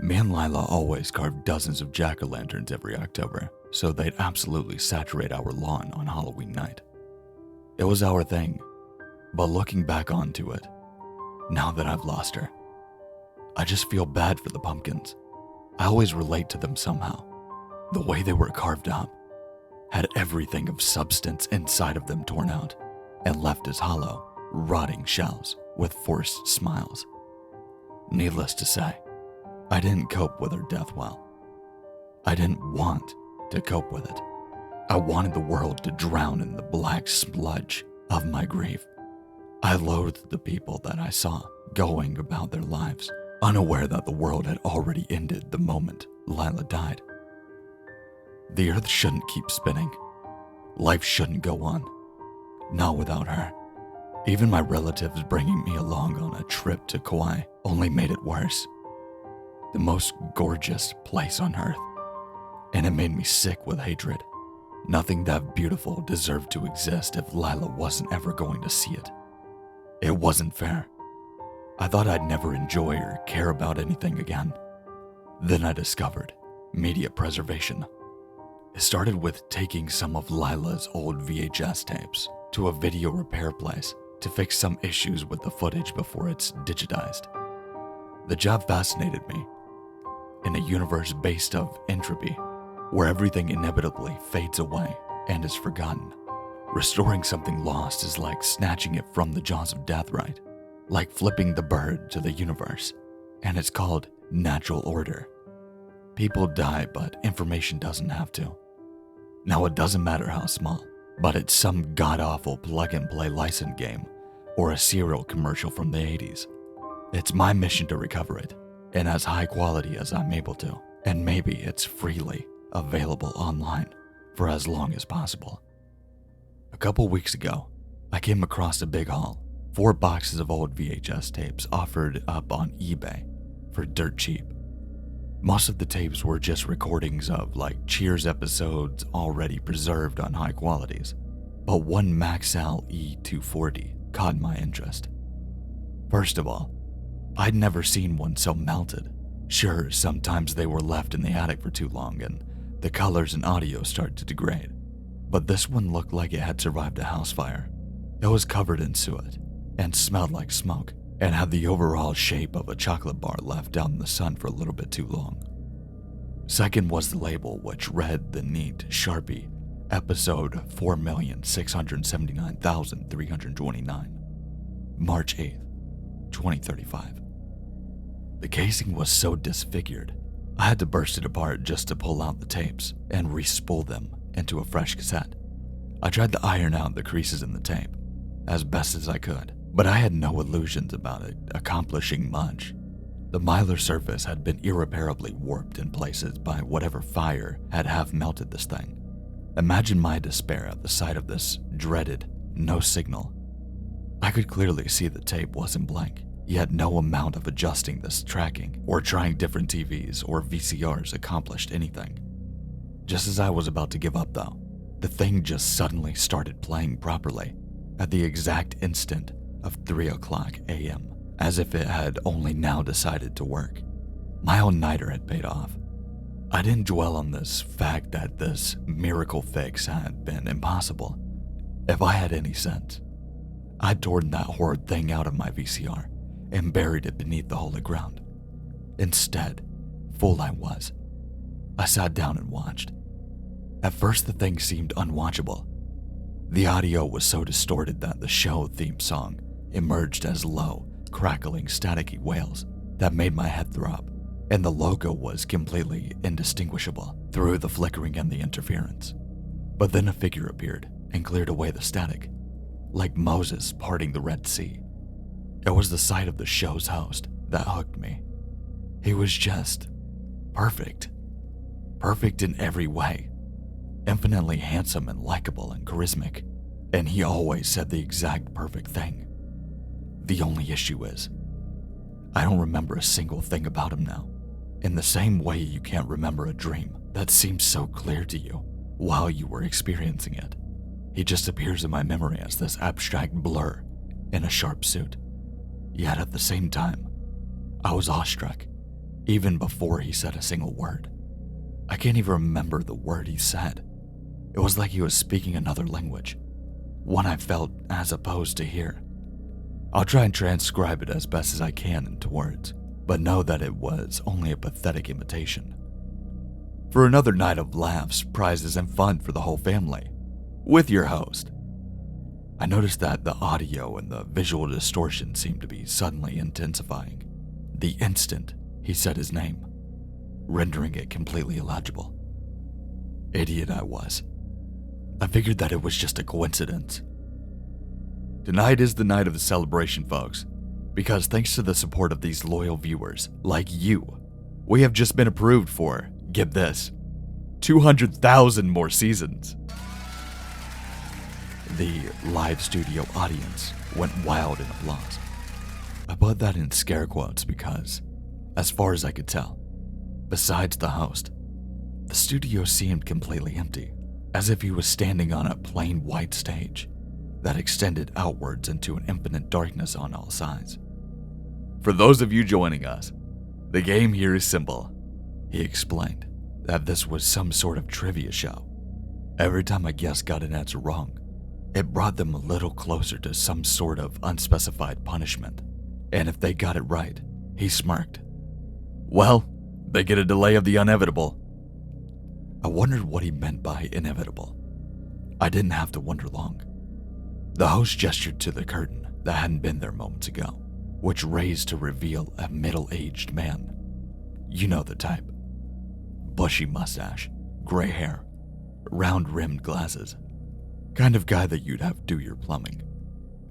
Me and Lila always carved dozens of jack-o'-lanterns every October, so they'd absolutely saturate our lawn on Halloween night. It was our thing, but looking back onto it, now that I've lost her, I just feel bad for the pumpkins. I always relate to them somehow. The way they were carved up had everything of substance inside of them torn out and left as hollow, rotting shells with forced smiles. Needless to say, I didn't cope with her death well. I didn't want to cope with it. I wanted the world to drown in the black sludge of my grief. I loathed the people that I saw going about their lives, unaware that the world had already ended the moment Lila died. The earth shouldn't keep spinning. Life shouldn't go on. Not without her. Even my relatives bringing me along on a trip to Kauai only made it worse. The most gorgeous place on earth. And it made me sick with hatred. Nothing that beautiful deserved to exist if Lila wasn't ever going to see it. It wasn't fair. I thought I'd never enjoy or care about anything again. Then I discovered media preservation. It started with taking some of Lila's old VHS tapes to a video repair place to fix some issues with the footage before it's digitized. The job fascinated me. In a universe based of entropy, where everything inevitably fades away and is forgotten, restoring something lost is like snatching it from the jaws of death, right? Like flipping the bird to the universe, and it's called natural order. People die, but information doesn't have to. Now, it doesn't matter how small, but it's some god-awful plug-and-play license game or a cereal commercial from the 80s. It's my mission to recover it, in as high quality as I'm able to, and maybe it's freely available online for as long as possible. A couple weeks ago, I came across a big haul, 4 boxes of old VHS tapes offered up on eBay for dirt cheap. Most of the tapes were just recordings of like Cheers episodes already preserved on high qualities, but one Maxell E240 caught my interest. First of all, I'd never seen one so melted. Sure, sometimes they were left in the attic for too long and the colors and audio started to degrade, but this one looked like it had survived a house fire. It was covered in soot and smelled like smoke, and had the overall shape of a chocolate bar left out in the sun for a little bit too long. Second was the label, which read the neat Sharpie, episode 4,679,329, March 8th, 2035. The casing was so disfigured, I had to burst it apart just to pull out the tapes and re-spool them into a fresh cassette. I tried to iron out the creases in the tape as best as I could, but I had no illusions about it accomplishing much. The mylar surface had been irreparably warped in places by whatever fire had half melted this thing. Imagine my despair at the sight of this dreaded no signal. I could clearly see the tape wasn't blank, yet no amount of adjusting this tracking or trying different TVs or VCRs accomplished anything. Just as I was about to give up though, the thing just suddenly started playing properly at the exact instant of 3:00 a.m., as if it had only now decided to work. My all-nighter had paid off. I didn't dwell on this fact that this miracle fix had been impossible. If I had any sense, I'd torn that horrid thing out of my VCR and buried it beneath the holy ground. Instead, fool I was, I sat down and watched. At first, the thing seemed unwatchable. The audio was so distorted that the show theme song emerged as low, crackling, staticky wails that made my head throb, and the logo was completely indistinguishable through the flickering and the interference. But then a figure appeared and cleared away the static, like Moses parting the Red Sea. It was the sight of the show's host that hooked me. He was just perfect. Perfect in every way. Infinitely handsome and likable and charismatic, and he always said the exact perfect thing. The only issue is, I don't remember a single thing about him now, in the same way you can't remember a dream that seems so clear to you while you were experiencing it. He just appears in my memory as this abstract blur in a sharp suit. Yet at the same time, I was awestruck. even before he said a single word. I can't even remember the word he said. It was like he was speaking another language, one I felt as opposed to hear. I'll try and transcribe it as best as I can into words, but know that it was only a pathetic imitation. For another night of laughs, prizes, and fun for the whole family, with your host. I noticed that the audio and the visual distortion seemed to be suddenly intensifying the instant he said his name, rendering it completely illegible. Idiot I was. I figured that it was just a coincidence. Tonight is the night of the celebration, folks, because thanks to the support of these loyal viewers like you, we have just been approved for, get this, 200,000 more seasons. The live studio audience went wild in applause. I put that in scare quotes because, as far as I could tell, besides the host, the studio seemed completely empty, as if he was standing on a plain white stage that extended outwards into an infinite darkness on all sides. For those of you joining us, the game here is simple. He explained that this was some sort of trivia show. Every time a guest got an answer wrong, it brought them a little closer to some sort of unspecified punishment. And if they got it right, he smirked. Well, they get a delay of the inevitable. I wondered what he meant by inevitable. I didn't have to wonder long. The host gestured to the curtain that hadn't been there moments ago, which raised to reveal a middle-aged man. You know the type. Bushy mustache, gray hair, round-rimmed glasses. Kind of guy that you'd have do your plumbing.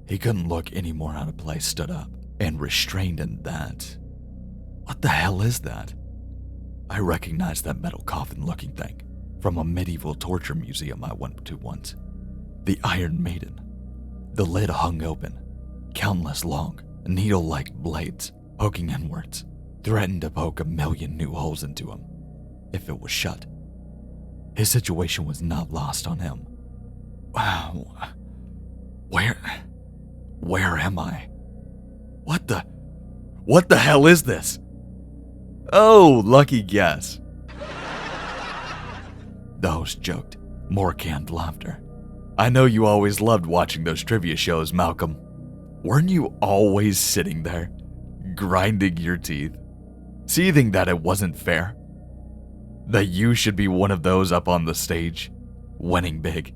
He couldn't look any more out of place stood up and restrained in that. What the hell is that? I recognized that metal coffin-looking thing from a medieval torture museum I went to once. The Iron Maiden. The lid hung open. Countless long, needle-like blades poking inwards threatened to poke a million new holes into him if it was shut. His situation was not lost on him. Wow. Where am I? What the hell is this? Oh, lucky guess. The host joked, more canned laughter. I know you always loved watching those trivia shows, Malcolm. Weren't you always sitting there, grinding your teeth, seething that it wasn't fair? That you should be one of those up on the stage, winning big?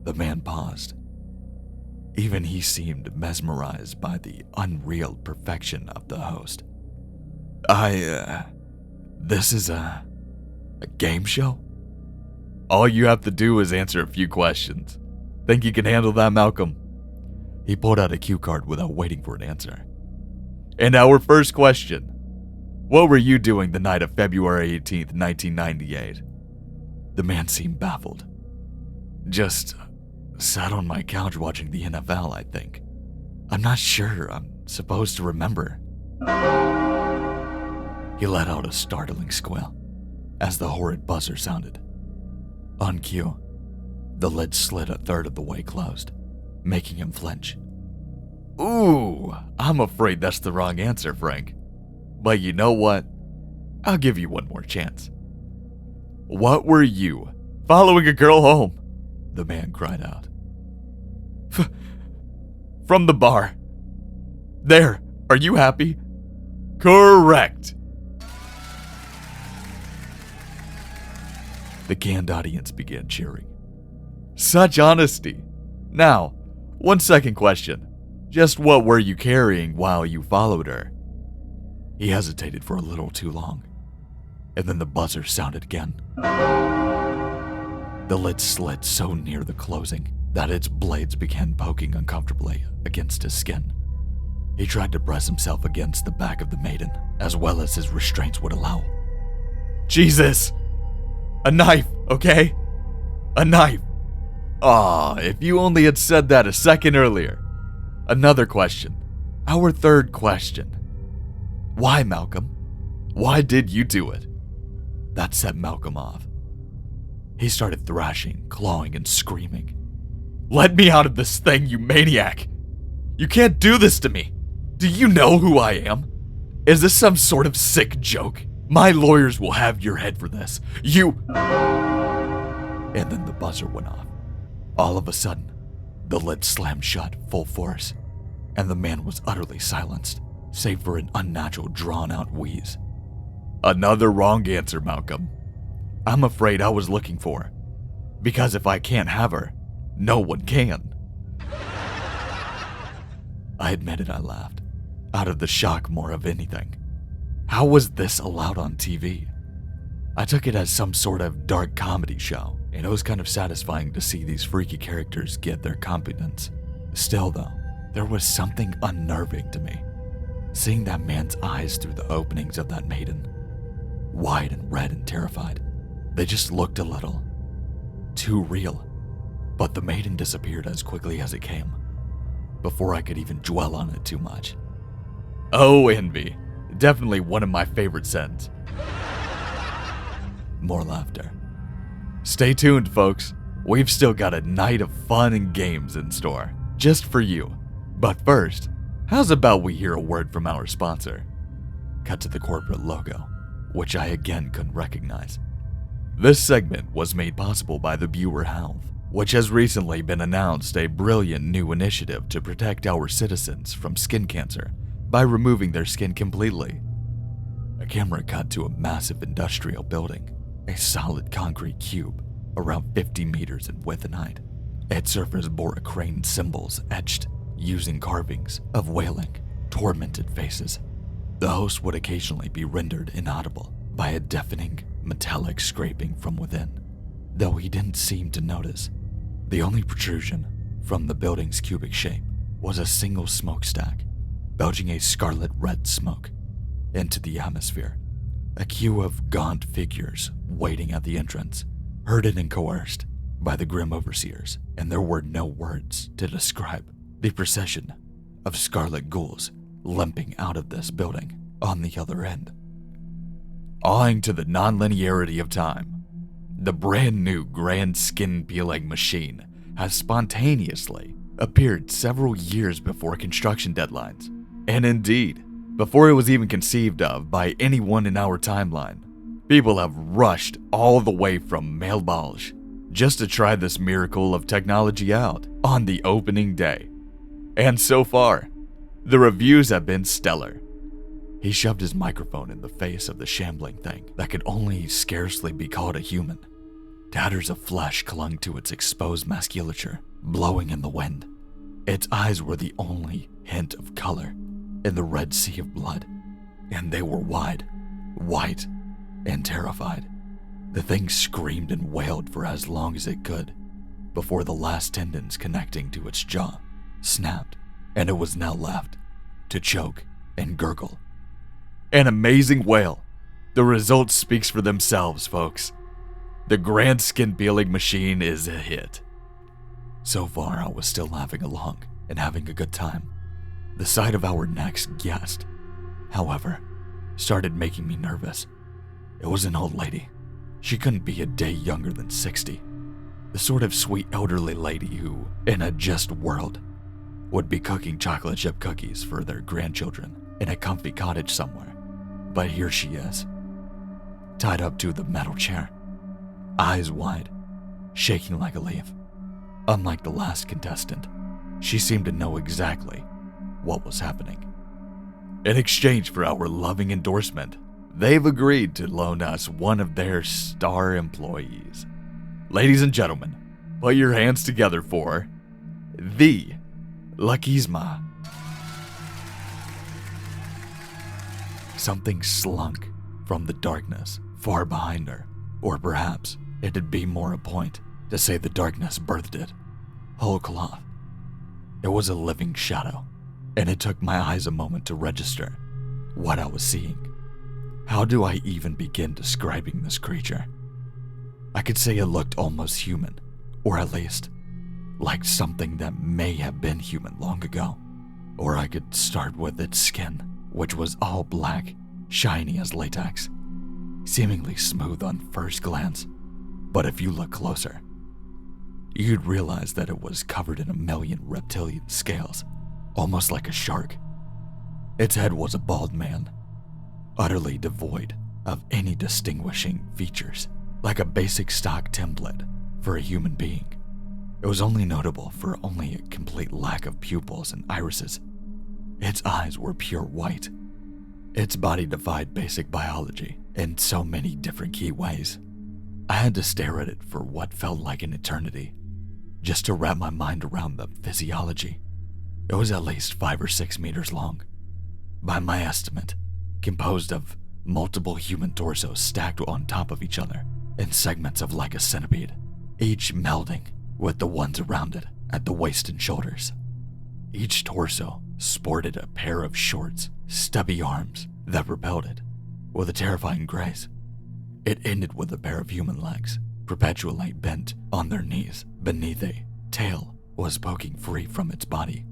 The man paused. Even he seemed mesmerized by the unreal perfection of the host. This is a game show? All you have to do is answer a few questions. Think you can handle that, Malcolm? He pulled out a cue card without waiting for an answer. And our first question. What were you doing the night of February 18th, 1998? The man seemed baffled. Just sat on my couch watching the NFL, I think. I'm not sure. I'm supposed to remember. He let out a startling squeal as the horrid buzzer sounded. On cue, the lid slid a third of the way closed, making him flinch. Ooh, I'm afraid that's the wrong answer, Frank. But you know what? I'll give you one more chance. What were you, following a girl home? The man cried out. From the bar. There, are you happy? Correct. The canned audience began cheering. Such honesty. Now, one second question. Just what were you carrying while you followed her? He hesitated for a little too long, and then the buzzer sounded again. The lid slid so near the closing that its blades began poking uncomfortably against his skin. He tried to press himself against the back of the maiden, as well as his restraints would allow. Jesus! A knife, okay? A knife. Aw, if you only had said that a second earlier. Another question. Our third question. Why, Malcolm? Why did you do it? That set Malcolm off. He started thrashing, clawing, and screaming. Let me out of this thing, you maniac! You can't do this to me! Do you know who I am? Is this some sort of sick joke? My lawyers will have your head for this. You... And then the buzzer went off. All of a sudden, the lid slammed shut full force, and the man was utterly silenced, save for an unnatural drawn-out wheeze. Another wrong answer, Malcolm. I'm afraid I was looking for, because if I can't have her, no one can. I admitted I laughed, out of the shock more of anything. How was this allowed on TV? I took it as some sort of dark comedy show, and it was kind of satisfying to see these freaky characters get their competence. Still though, there was something unnerving to me, seeing that man's eyes through the openings of that maiden. Wide and red and terrified. They just looked a little too real. But the maiden disappeared as quickly as it came, before I could even dwell on it too much. Oh, envy. Definitely one of my favorite scents. More laughter. Stay tuned, folks. We've still got a night of fun and games in store, just for you. But first, how's about we hear a word from our sponsor? Cut to the corporate logo, which I again couldn't recognize. This segment was made possible by the Viewer Health, which has recently been announced a brilliant new initiative to protect our citizens from skin cancer by removing their skin completely. A camera cut to a massive industrial building, a solid concrete cube around 50 meters in width and height. Its surface bore a crane's symbols etched using carvings of wailing, tormented faces. The host would occasionally be rendered inaudible by a deafening, metallic scraping from within, though he didn't seem to notice. The only protrusion from the building's cubic shape was a single smokestack, belching a scarlet red smoke into the atmosphere. A queue of gaunt figures waiting at the entrance, herded and coerced by the grim overseers, and there were no words to describe the procession of scarlet ghouls limping out of this building on the other end. Owing to the non-linearity of time, the brand new grand skin peeling machine has spontaneously appeared several years before construction deadlines, and indeed, before it was even conceived of by anyone in our timeline. People have rushed all the way from Melbourne just to try this miracle of technology out on the opening day. And so far, the reviews have been stellar. He shoved his microphone in the face of the shambling thing that could only scarcely be called a human. Tatters of flesh clung to its exposed musculature, blowing in the wind. Its eyes were the only hint of color in the red sea of blood, and they were wide, white, and terrified. The thing screamed and wailed for as long as it could, before the last tendons connecting to its jaw snapped, and it was now left to choke and gurgle. An amazing wail. The result speaks for themselves, folks. The grand skin peeling machine is a hit. So far, I was still laughing along and having a good time. The sight of our next guest, however, started making me nervous. It was an old lady. She couldn't be a day younger than 60. The sort of sweet elderly lady who, in a just world, would be cooking chocolate chip cookies for their grandchildren in a comfy cottage somewhere. But here she is, tied up to the metal chair, eyes wide, shaking like a leaf. Unlike the last contestant, she seemed to know exactly what was happening. In exchange for our loving endorsement, they've agreed to loan us one of their star employees. Ladies and gentlemen, put your hands together for the Lakisma. Something slunk from the darkness far behind her, or perhaps it'd be more a point to say the darkness birthed it. Whole cloth. It was a living shadow, and it took my eyes a moment to register what I was seeing. How do I even begin describing this creature? I could say it looked almost human, or at least like something that may have been human long ago. Or I could start with its skin, which was all black, shiny as latex, seemingly smooth on first glance. But if you look closer, you'd realize that it was covered in a million reptilian scales, almost like a shark. Its head was a bald man, utterly devoid of any distinguishing features, like a basic stock template for a human being. It was only notable for only a complete lack of pupils and irises. Its eyes were pure white. Its body defied basic biology in so many different key ways. I had to stare at it for what felt like an eternity, just to wrap my mind around the physiology. It was at least 5 or 6 meters long, by my estimate, composed of multiple human torsos stacked on top of each other in segments of like a centipede, each melding with the ones around it at the waist and shoulders. Each torso sported a pair of short, stubby arms that propelled it with a terrifying grace. It ended with a pair of human legs, perpetually bent on their knees beneath a tail was poking free from its body.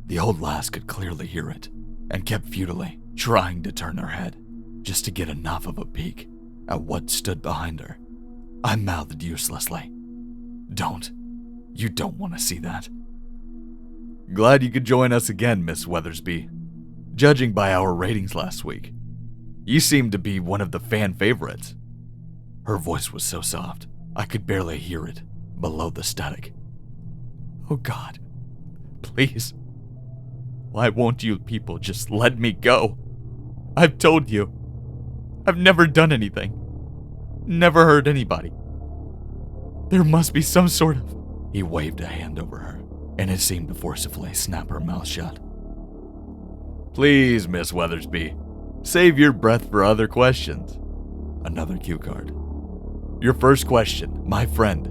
The old lass could clearly hear it and kept futilely trying to turn her head just to get enough of a peek at what stood behind her. I mouthed uselessly, You don't want to see that." "Glad you could join us again, Miss Weathersby. Judging by our ratings last week, you seem to be one of the fan favorites." Her voice was so soft, I could barely hear it below the static. "Oh God, please. Why won't you people just let me go? I've told you. I've never done anything. Never hurt anybody. There must be some sort of..." He waved a hand over her, and it seemed to forcibly snap her mouth shut. "Please, Miss Weathersby, save your breath for other questions." Another cue card. "Your first question, my friend.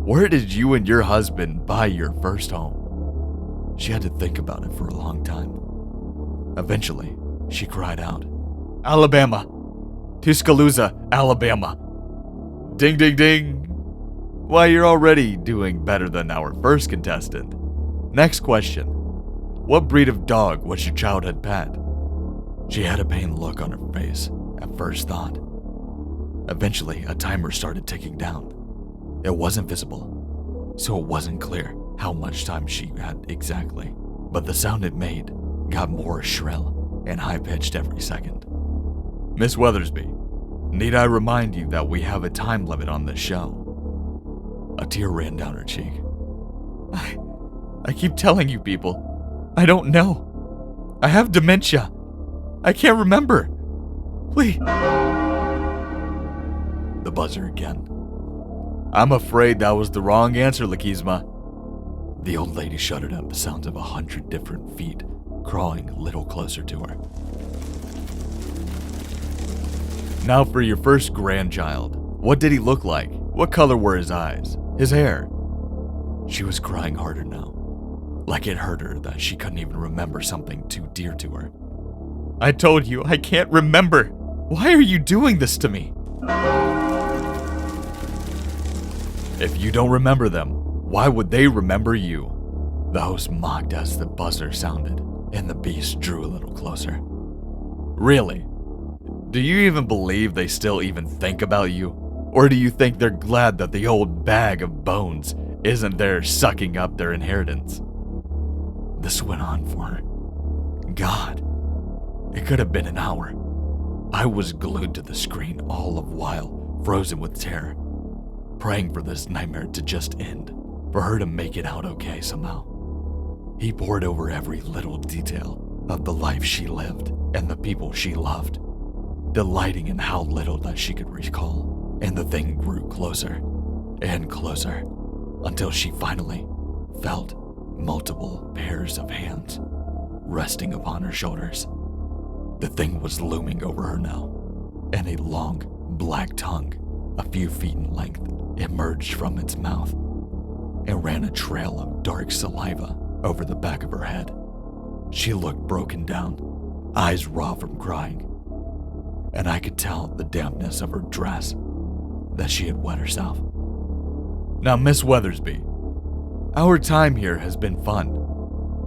Where did you and your husband buy your first home?" She had to think about it for a long time. Eventually, she cried out, "Alabama. Tuscaloosa, Alabama." Ding, ding, ding. Why, you're already doing better than our first contestant. Next question. What breed of dog was your childhood pet? She had a pained look on her face at first thought. Eventually, a timer started ticking down. It wasn't visible, so it wasn't clear how much time she had exactly, but the sound it made got more shrill and high-pitched every second. "Miss Weathersby, need I remind you that we have a time limit on this show?" A tear ran down her cheek. I keep telling you people, I don't know. I have dementia. I can't remember. Please." The buzzer again. "I'm afraid that was the wrong answer, Lakizma." The old lady shuddered at the sounds of 100 different feet crawling a little closer to her. "Now for your first grandchild. What did he look like? What color were his eyes? His hair?" She was crying harder now, like it hurt her that she couldn't even remember something too dear to her. "I told you, I can't remember. Why are you doing this to me?" "If you don't remember them, why would they remember you?" The host mocked as the buzzer sounded, and the beast drew a little closer. "Really? Do you even believe they still even think about you? Or do you think they're glad that the old bag of bones isn't there sucking up their inheritance?" This went on for, God, it could have been an hour. I was glued to the screen all the while, frozen with terror, praying for this nightmare to just end, for her to make it out okay somehow. He poured over every little detail of the life she lived and the people she loved, delighting in how little that she could recall. And the thing grew closer and closer until she finally felt multiple pairs of hands resting upon her shoulders. The thing was looming over her now, and a long, black tongue, a few feet in length, emerged from its mouth and ran a trail of dark saliva over the back of her head. She looked broken down, eyes raw from crying, and I could tell the dampness of her dress that she had wet herself. "Now, Miss Weathersby, our time here has been fun,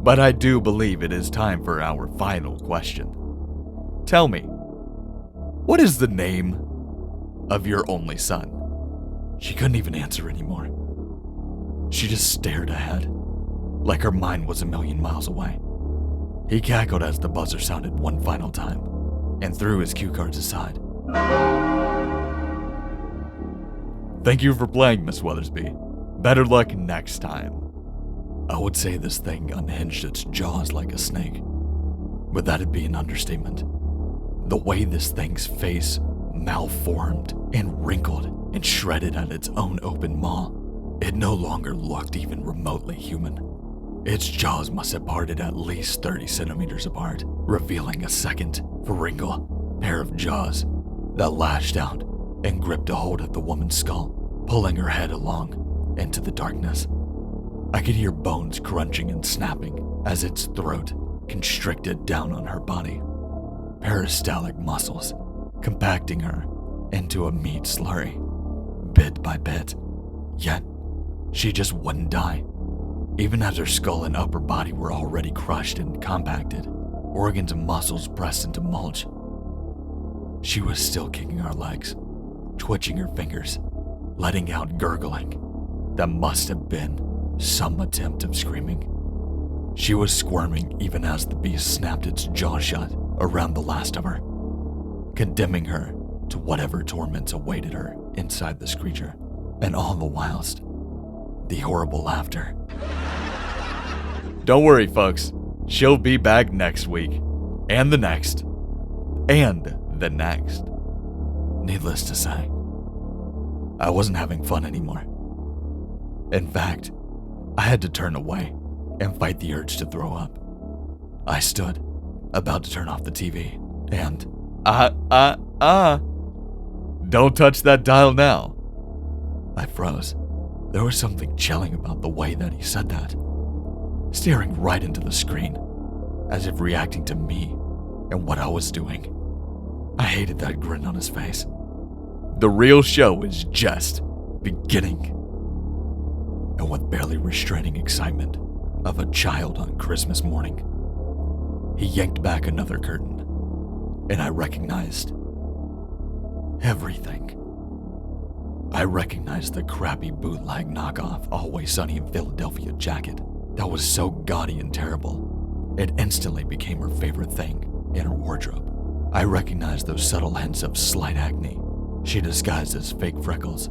but I do believe it is time for our final question. Tell me, what is the name of your only son?" She couldn't even answer anymore. She just stared ahead, like her mind was a million miles away. He cackled as the buzzer sounded one final time, and threw his cue cards aside. "Thank you for playing, Miss Weathersby. Better luck next time." I would say this thing unhinged its jaws like a snake, but that'd be an understatement. The way this thing's face malformed and wrinkled and shredded at its own open maw, it no longer looked even remotely human. Its jaws must have parted at least 30 centimeters apart, revealing a second, wrinkled pair of jaws that lashed out and gripped a hold of the woman's skull, pulling her head along into the darkness. I could hear bones crunching and snapping as its throat constricted down on her body, peristaltic muscles compacting her into a meat slurry, bit by bit. Yet, she just wouldn't die. Even as her skull and upper body were already crushed and compacted, organs and muscles pressed into mulch, she was still kicking our legs, twitching her fingers, letting out gurgling that must have been some attempt of screaming. She was squirming even as the beast snapped its jaw shut around the last of her, condemning her to whatever torments awaited her inside this creature. And all the whilst, the horrible laughter. "Don't worry, folks. She'll be back next week. And the next. And the next." Needless to say, I wasn't having fun anymore. In fact, I had to turn away and fight the urge to throw up. I stood, about to turn off the TV, and don't touch that dial now. I froze. There was something chilling about the way that he said that, staring right into the screen, as if reacting to me and what I was doing. I hated that grin on his face. The real show is just beginning. And with barely restraining excitement of a child on Christmas morning, he yanked back another curtain, and I recognized everything. I recognized the crappy bootleg knockoff Always Sunny in Philadelphia jacket that was so gaudy and terrible, it instantly became her favorite thing in her wardrobe. I recognized those subtle hints of slight acne she disguised as fake freckles.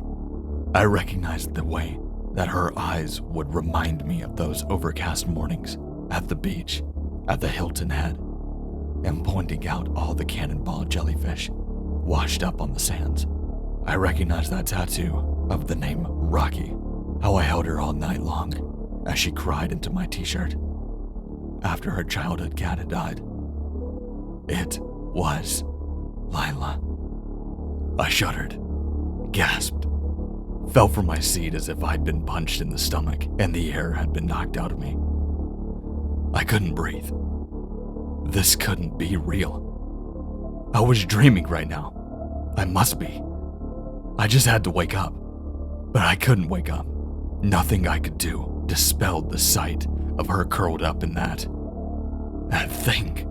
I recognized the way that her eyes would remind me of those overcast mornings at the beach, at the Hilton Head, and pointing out all the cannonball jellyfish washed up on the sands. I recognized that tattoo of the name Rocky, how I held her all night long as she cried into my t-shirt after her childhood cat had died. It was Lila. I shuddered, gasped, fell from my seat as if I'd been punched in the stomach and the air had been knocked out of me. I couldn't breathe. This couldn't be real. I was dreaming right now. I must be. I just had to wake up. But I couldn't wake up. Nothing I could do dispelled the sight of her curled up in that thing.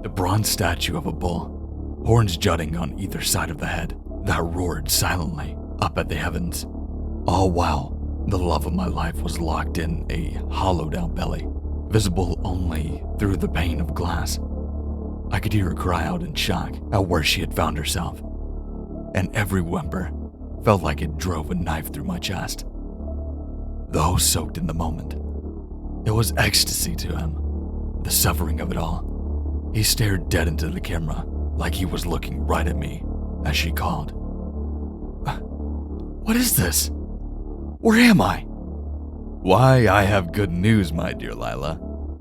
The bronze statue of a bull, horns jutting on either side of the head, that roared silently up at the heavens, all while the love of my life was locked in a hollowed-out belly, visible only through the pane of glass. I could hear her cry out in shock at where she had found herself, and every whimper felt like it drove a knife through my chest. Though soaked in the moment, it was ecstasy to him, the suffering of it all. He stared dead into the camera like he was looking right at me as she called. "What is this? Where am I?" "Why, I have good news, my dear Lila.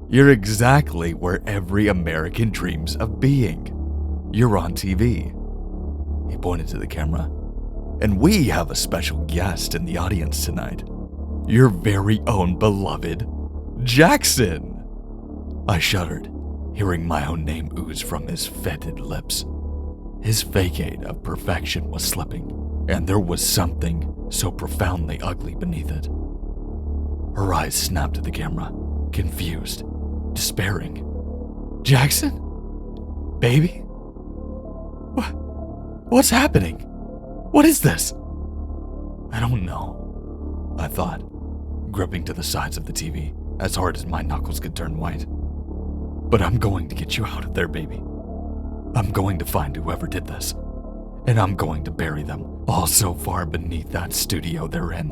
You're exactly where every American dreams of being. You're on TV." He pointed to the camera. "And we have a special guest in the audience tonight. Your very own beloved Jackson." I shuddered, hearing my own name ooze from his fetid lips. His facade of perfection was slipping, and there was something so profoundly ugly beneath it. Her eyes snapped at the camera, confused, despairing. "Jackson? Baby? What's happening? What is this?" "I don't know," I thought, gripping to the sides of the TV as hard as my knuckles could turn white. "But I'm going to get you out of there, baby. I'm going to find whoever did this, and I'm going to bury them all so far beneath that studio they're in.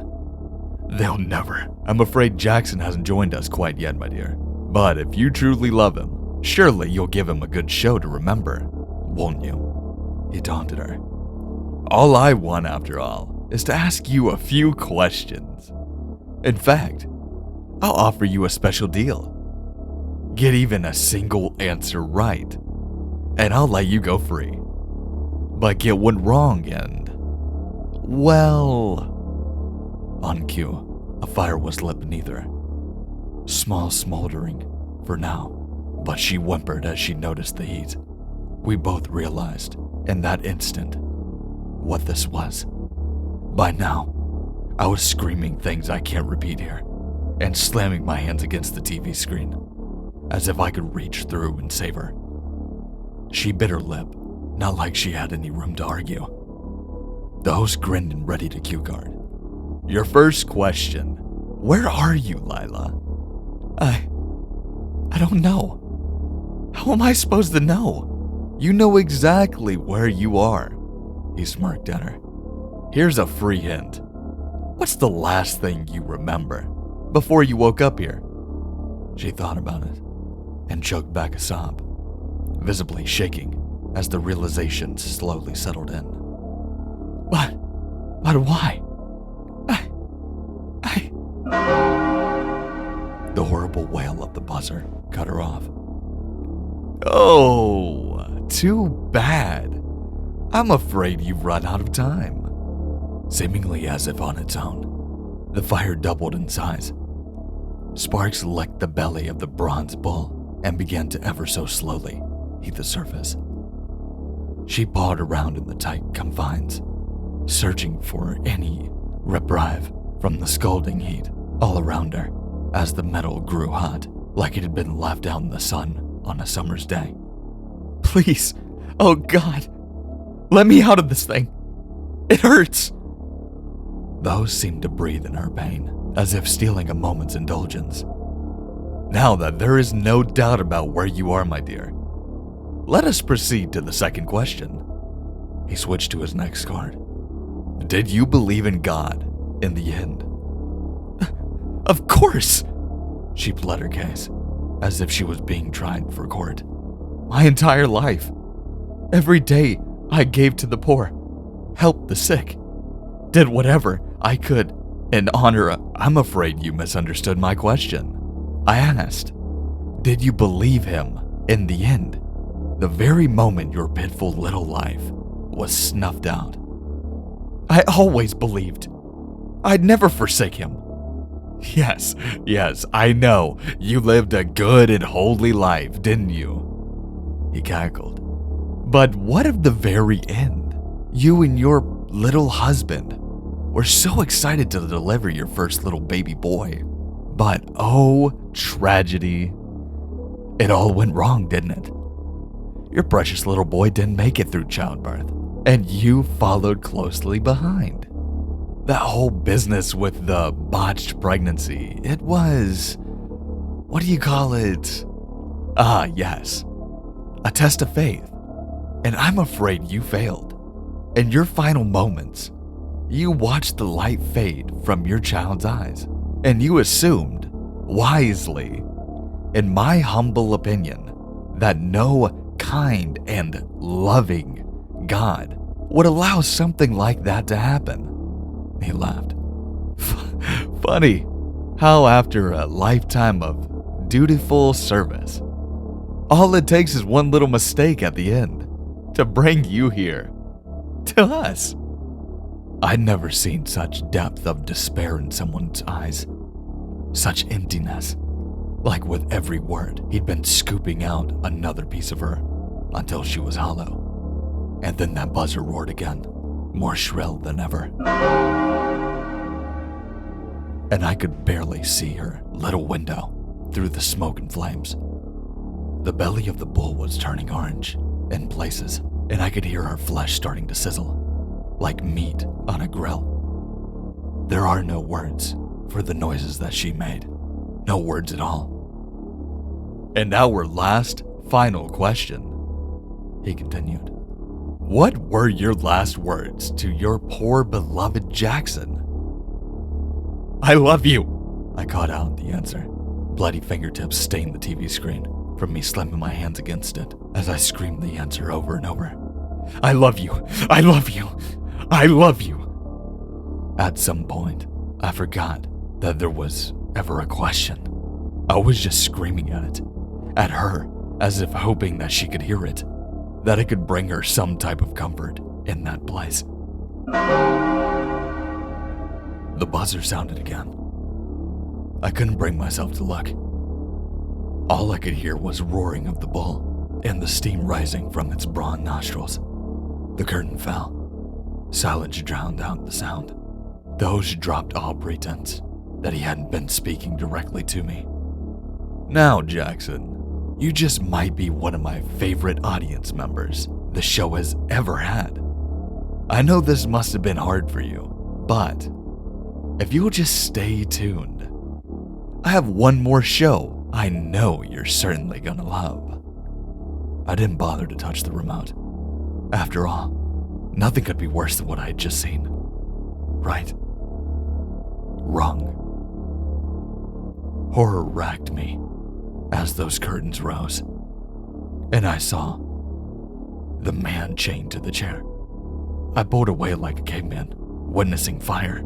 They'll never. I'm afraid Jackson hasn't joined us quite yet, my dear. But if you truly love him, surely you'll give him a good show to remember, won't you? He taunted her. All I want, after all, is to ask you a few questions. In fact, I'll offer you a special deal. Get even a single answer right, and I'll let you go free. But get one wrong and, well... On cue, a fire was lit beneath her. Small smoldering, for now, but she whimpered as she noticed the heat. We both realized, in that instant, what this was. By now, I was screaming things I can't repeat here, and slamming my hands against the TV screen, as if I could reach through and save her. She bit her lip, not like she had any room to argue. The host grinned and readied a cue card. Your first question, where are you, Lila? I don't know. How am I supposed to know? You know exactly where you are. He smirked at her. Here's a free hint. What's the last thing you remember before you woke up here? She thought about it and choked back a sob, visibly shaking as the realization slowly settled in. But why? The horrible wail of the buzzer cut her off. Oh, too bad. I'm afraid you've run out of time. Seemingly as if on its own, the fire doubled in size. Sparks licked the belly of the bronze bull and began to ever so slowly heat the surface. She pawed around in the tight confines, searching for any reprieve from the scalding heat all around her as the metal grew hot, like it had been left out in the sun on a summer's day. Please, oh God, let me out of this thing. It hurts. The host seemed to breathe in her pain, as if stealing a moment's indulgence. Now that there is no doubt about where you are, my dear, let us proceed to the second question. He switched to his next card. Did you believe in God in the end? Of course! She pled her case, as if she was being tried for court. My entire life. Every day I gave to the poor, helped the sick, did whatever I could in honor of... I'm afraid you misunderstood my question. I asked, did you believe him in the end? The very moment your pitiful little life was snuffed out. I always believed. I'd never forsake him. Yes, I know. You lived a good and holy life, didn't you? He cackled. But what of the very end? You and your little husband were so excited to deliver your first little baby boy. But oh, tragedy. It all went wrong, didn't it? Your precious little boy didn't make it through childbirth, and you followed closely behind. That whole business with the botched pregnancy, it was... what do you call it? Ah, yes. A test of faith. And I'm afraid you failed. In your final moments, you watched the light fade from your child's eyes, and you assumed, wisely, in my humble opinion, that no kind and loving God would allow something like that to happen. He laughed. Funny how after a lifetime of dutiful service, all it takes is one little mistake at the end to bring you here, to us. I'd never seen such depth of despair in someone's eyes, such emptiness, like with every word he'd been scooping out another piece of her until she was hollow. And then that buzzer roared again, more shrill than ever. And I could barely see her little window through the smoke and flames. The belly of the bull was turning orange in places, and I could hear her flesh starting to sizzle, like meat on a grill. There are no words for the noises that she made. No words at all. And our last, final question. he continued. What were your last words to your poor beloved Jackson? I love you, I caught out the answer. Bloody fingertips stained the TV screen from me slamming my hands against it as I screamed the answer over and over. I love you, I love you, I love you. At some point, I forgot that there was ever a question. I was just screaming at it, at her, as if hoping that she could hear it, that it could bring her some type of comfort in that place. The buzzer sounded again. I couldn't bring myself to look. All I could hear was roaring of the bull and the steam rising from its broad nostrils. The curtain fell. Silence drowned out the sound. The host dropped all pretense that he hadn't been speaking directly to me. Now, Jackson, you just might be one of my favorite audience members the show has ever had. I know this must have been hard for you, but if you'll just stay tuned, I have one more show I know you're certainly gonna love. I didn't bother to touch the remote. After all, nothing could be worse than what I had just seen. Right? Wrong. Horror racked me as those curtains rose, and I saw the man chained to the chair. I pulled away like a caveman, witnessing fire,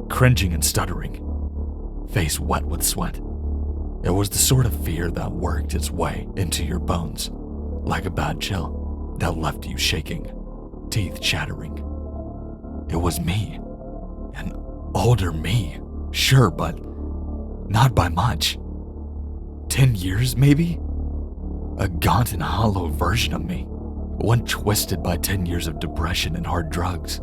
cringing and stuttering, face wet with sweat. It was the sort of fear that worked its way into your bones, like a bad chill that left you shaking, teeth chattering. It was me, an older me, sure, but not by much. 10 years, maybe? A gaunt and hollow version of me, one twisted by 10 years of depression and hard drugs,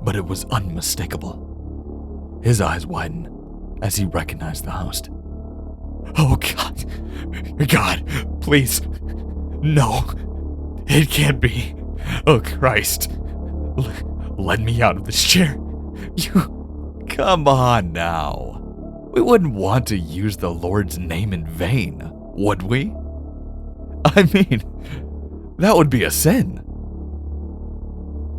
but it was unmistakable. His eyes widened as he recognized the host. Oh God, God, please, no, it can't be. Oh Christ, let me out of this chair. You, come on now. We wouldn't want to use the Lord's name in vain, would we? I mean, that would be a sin.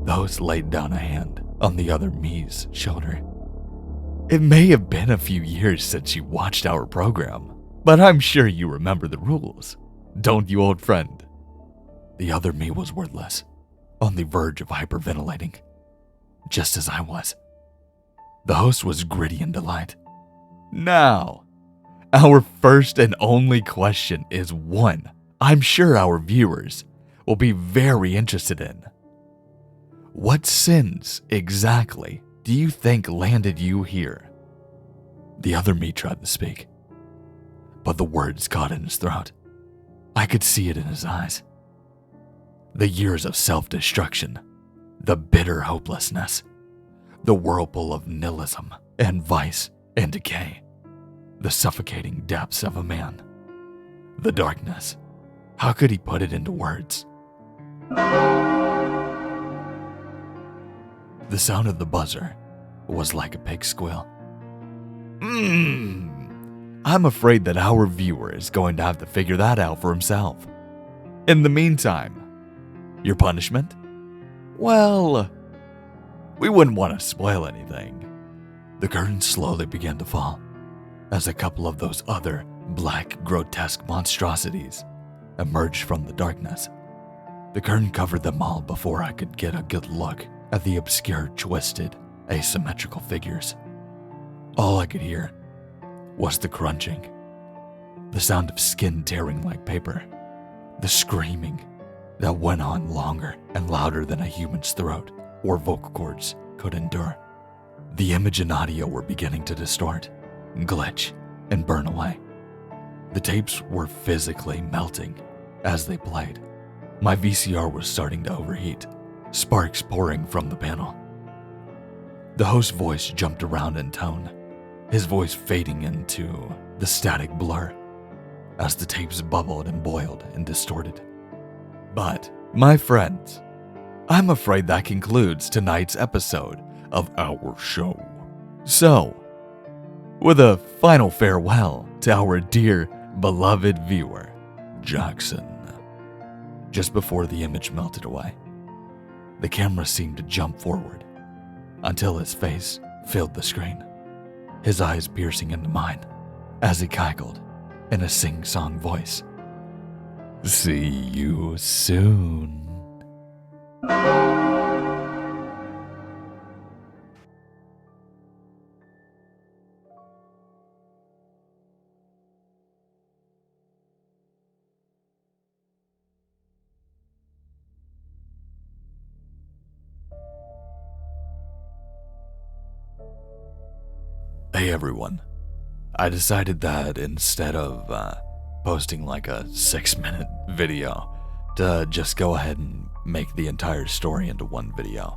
The host laid down a hand on the other me's shoulder. It may have been a few years since you watched our program, but I'm sure you remember the rules, don't you, old friend? The other me was wordless, on the verge of hyperventilating, just as I was. The host was gritty in delight. Now, our first and only question is one I'm sure our viewers will be very interested in. What sins exactly do you think landed you here? The other me tried to speak, but the words caught in his throat. I could see it in his eyes. The years of self-destruction, the bitter hopelessness, the whirlpool of nihilism and vice and decay, the suffocating depths of a man, the darkness. How could he put it into words? The sound of the buzzer was like a pig squeal. I'm afraid that our viewer is going to have to figure that out for himself. In the meantime, your punishment? Well, we wouldn't want to spoil anything. The curtain slowly began to fall as a couple of those other black, grotesque monstrosities emerged from the darkness. The curtain covered them all before I could get a good look at the obscure, twisted, asymmetrical figures. All I could hear was the crunching, the sound of skin tearing like paper, the screaming that went on longer and louder than a human's throat or vocal cords could endure. The image and audio were beginning to distort, glitch, and burn away. The tapes were physically melting as they played. My VCR was starting to overheat, sparks pouring from the panel. The host's voice jumped around in tone, his voice fading into the static blur as the tapes bubbled and boiled and distorted. But, my friends, I'm afraid that concludes tonight's episode of our show. So, with a final farewell to our dear, beloved viewer, Jackson, just before the image melted away. The camera seemed to jump forward until his face filled the screen, his eyes piercing into mine as he cackled in a sing-song voice. "See you soon." Hey everyone, I decided that instead of posting like a 6-minute video, to just go ahead and make the entire story into one video.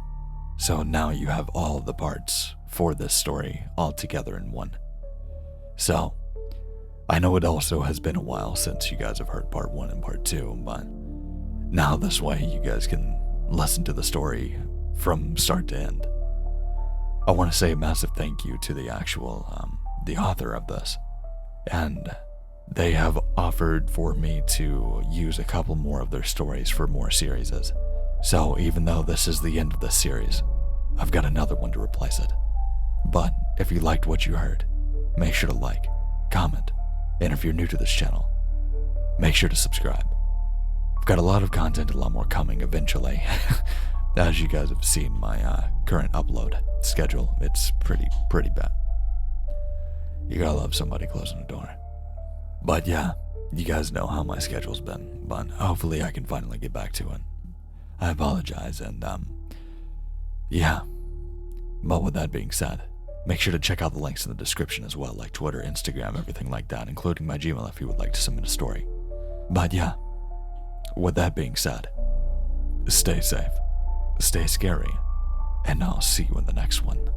So now you have all the parts for this story all together in one. So, I know it also has been a while since you guys have heard part 1 and part 2, but now this way you guys can listen to the story from start to end. I want to say a massive thank you to the the author of this, and they have offered for me to use a couple more of their stories for more series. So even though this is the end of this series, I've got another one to replace it. But if you liked what you heard, make sure to like, comment, and if you're new to this channel, make sure to subscribe. I've got a lot of content, a lot more coming eventually. As you guys have seen my current upload schedule, it's pretty bad. You gotta love somebody closing the door. But yeah, you guys know how my schedule's been, but hopefully I can finally get back to it. I apologize, and yeah. But with that being said, make sure to check out the links in the description as well, like Twitter, Instagram, everything like that, including my Gmail if you would like to submit a story. But yeah, with that being said, stay safe, stay scary, and I'll see you in the next one.